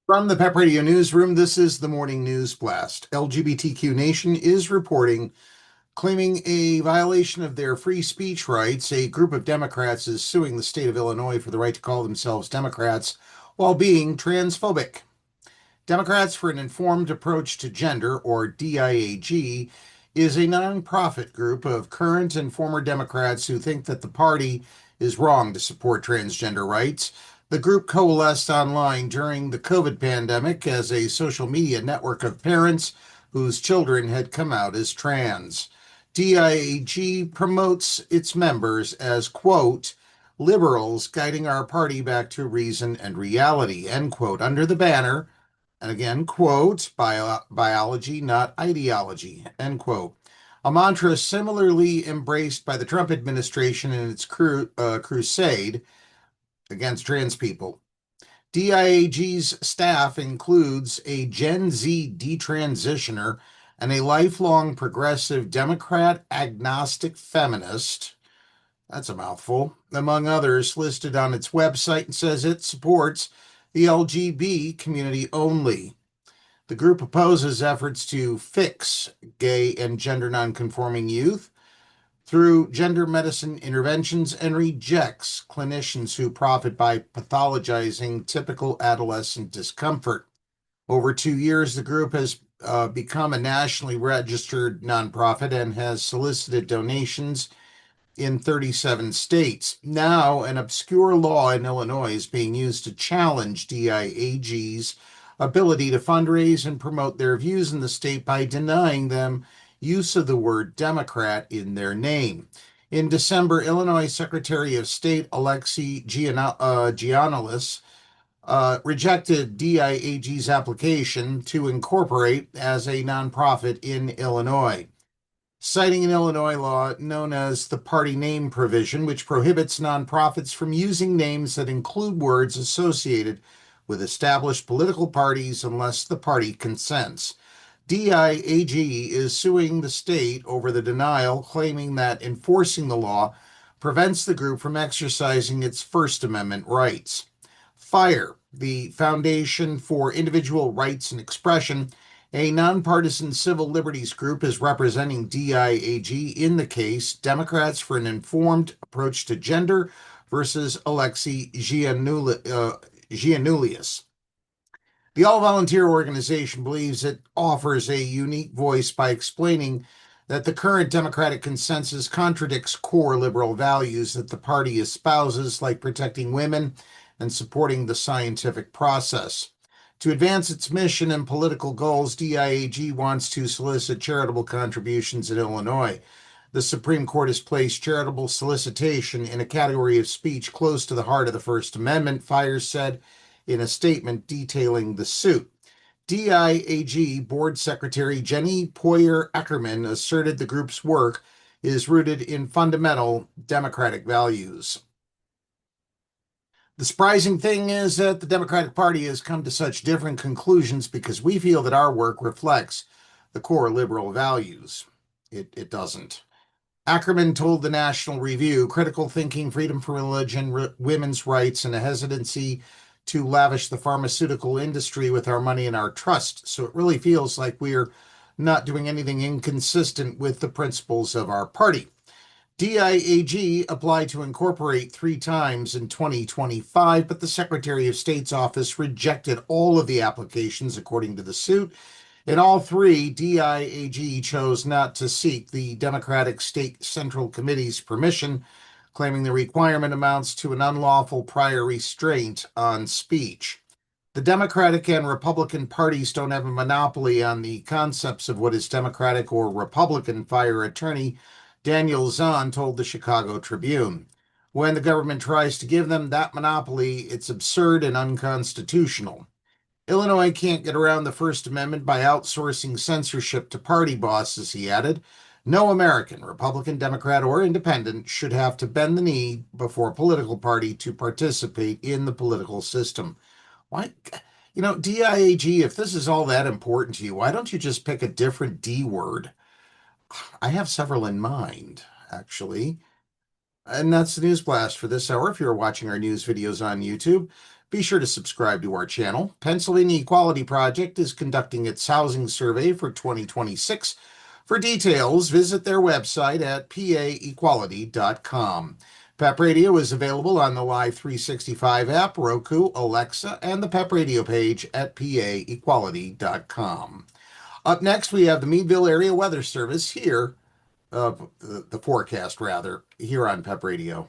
From the PEP Radio Newsroom, this is the Morning News Blast. LGBTQ Nation is reporting, claiming a violation of their free speech rights. A group of Democrats is suing the state of Illinois for the right to call themselves Democrats while being transphobic. Democrats for an Informed Approach to Gender, or DIAG, is a nonprofit group of current and former Democrats who think that the party is wrong to support transgender rights. The group coalesced online during the COVID pandemic as a social media network of parents whose children had come out as trans. DIAG promotes its members as, quote, liberals guiding our party back to reason and reality, end quote, under the banner, and again, quote, biology, not ideology, end quote. A mantra similarly embraced by the Trump administration in its crusade against trans people. DIAG's staff includes a Gen Z detransitioner and a lifelong progressive Democrat agnostic feminist. That's a mouthful. Among others listed on its website, and says it supports the LGBT community only. The group opposes efforts to fix gay and gender nonconforming youth through gender medicine interventions and rejects clinicians who profit by pathologizing typical adolescent discomfort. Over 2 years, the group has become a nationally registered nonprofit and has solicited donations in 37 states. Now, an obscure law in Illinois is being used to challenge DIAG's ability to fundraise and promote their views in the state by denying them use of the word Democrat in their name. In December, Illinois Secretary of State Alexi Giannoulis rejected DIAG's application to incorporate as a nonprofit in Illinois, citing an Illinois law known as the party name provision, which prohibits nonprofits from using names that include words associated with established political parties unless the party consents. DIAG is suing the state over the denial, claiming that enforcing the law prevents the group from exercising its First Amendment rights. FIRE, the Foundation for Individual Rights and Expression, a nonpartisan civil liberties group, is representing DIAG in the case Democrats for an Informed Approach to Gender versus Alexi Giannoulias. The all-volunteer organization believes it offers a unique voice by explaining that the current Democratic consensus contradicts core liberal values that the party espouses, like protecting women and supporting the scientific process. To advance its mission and political goals, DIAG wants to solicit charitable contributions in Illinois. The Supreme Court has placed charitable solicitation in a category of speech close to the heart of the First Amendment, FIRE said in a statement detailing the suit. DIAG Board Secretary Jenny Poyer-Eckerman asserted the group's work is rooted in fundamental democratic values. The surprising thing is that the Democratic Party has come to such different conclusions because we feel that our work reflects the core liberal values. It doesn't. Ackerman told the National Review, critical thinking, freedom from religion, women's rights, and a hesitancy to lavish the pharmaceutical industry with our money and our trust. So it really feels like we're not doing anything inconsistent with the principles of our party. DIAG applied to incorporate 3 times in 2025, but the Secretary of State's office rejected all of the applications, according to the suit. In all 3, DIAG chose not to seek the Democratic State Central Committee's permission, claiming the requirement amounts to an unlawful prior restraint on speech. The Democratic and Republican parties don't have a monopoly on the concepts of what is Democratic or Republican, FIRE attorney Daniel Zahn told the Chicago Tribune. When the government tries to give them that monopoly, it's absurd and unconstitutional. Illinois can't get around the First Amendment by outsourcing censorship to party bosses, he added. No American, Republican, Democrat, or Independent should have to bend the knee before a political party to participate in the political system. Why, DIAG, if this is all that important to you, why don't you just pick a different D word? I have several in mind, actually. And that's the News Blast for this hour. If you're watching our news videos on YouTube, Be sure to subscribe to our channel. Pennsylvania Equality Project is conducting its housing survey for 2026. For details, visit their website at paequality.com. PEP Radio is available on the Live 365 app, Roku, Alexa, and the PEP Radio page at paequality.com. Up next, we have the Meadville Area Weather Service here, the forecast rather, here on PEP Radio.